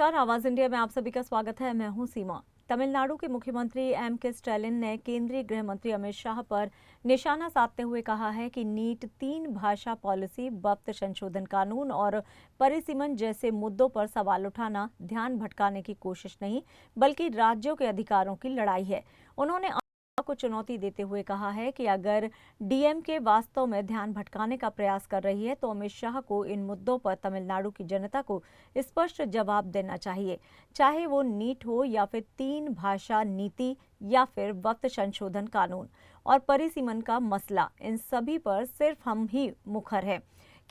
नमस्कार, आवाज इंडिया में आप सभी का स्वागत है। मैं हूं सीमा। तमिलनाडु के मुख्यमंत्री एम.के. स्टैलिन ने केंद्रीय गृह मंत्री अमित शाह पर निशाना साधते हुए कहा है कि नीट 3 भाषा पॉलिसी, वक्त संशोधन कानून और परिसीमन जैसे मुद्दों पर सवाल उठाना ध्यान भटकाने की कोशिश नहीं, बल्कि राज्यों के अधिकारों की लड़ाई है। उन्होंने को चुनौती देते हुए कहा है कि अगर डीएमके वास्तव में ध्यान भटकाने का प्रयास कर रही है तो अमित शाह को इन मुद्दों पर तमिलनाडु की जनता को स्पष्ट जवाब देना चाहिए, चाहे वो नीट हो या फिर 3 भाषा नीति या फिर वक्त संशोधन कानून और परिसीमन का मसला। इन सभी पर सिर्फ हम ही मुखर हैं।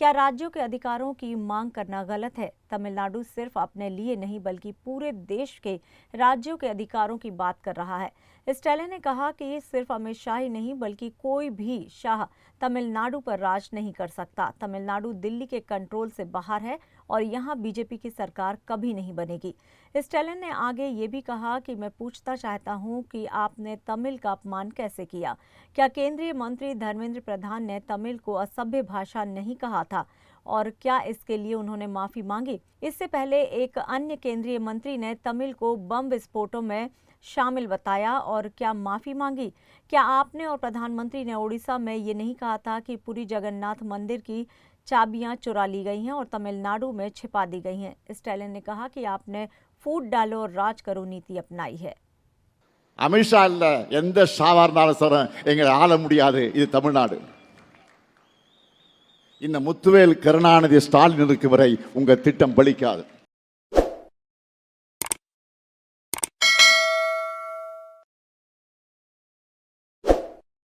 क्या राज्यों के अधिकारों की मांग करना गलत है? तमिलनाडु सिर्फ अपने लिए नहीं बल्कि पूरे देश के राज्यों के अधिकारों की बात कर रहा है। स्टैलिन ने कहा कि सिर्फ अमित शाह ही नहीं बल्कि कोई भी शाह तमिलनाडु पर राज नहीं कर सकता। तमिलनाडु दिल्ली के कंट्रोल से बाहर है और यहाँ बीजेपी की सरकार कभी नहीं बनेगी। स्टैलिन ने आगे ये भी कहा कि मैं पूछना चाहता हूँ कि आपने तमिल का अपमान कैसे किया? क्या केंद्रीय मंत्री धर्मेंद्र प्रधान ने तमिल को असभ्य भाषा नहीं कहा था और क्या इसके लिए उन्होंने माफी मांगी? इससे पहले एक अन्य केंद्रीय मंत्री ने तमिल को बम विस्फोटों में शामिल बताया और क्या माफी मांगी? क्या आपने और प्रधानमंत्री ने ओडिशा में ये नहीं कहा था कि पुरी जगन्नाथ मंदिर की चाबियां चुरा ली गई हैं और तमिलनाडु में छिपा दी गई हैं? स्टैलिन ने कहा कि आपने फूट डालो और राज करो नीति अपनाई है। அமித்ஷா இல்ல, எந்த சாவார்னாலும் சார் எங்களை ஆள முடியாது. இது தமிழ்நாடு. இந்த முத்துவேல் கருணாநிதி ஸ்டாலின் இருக்கு வரை உங்க திட்டம் பலிக்காது.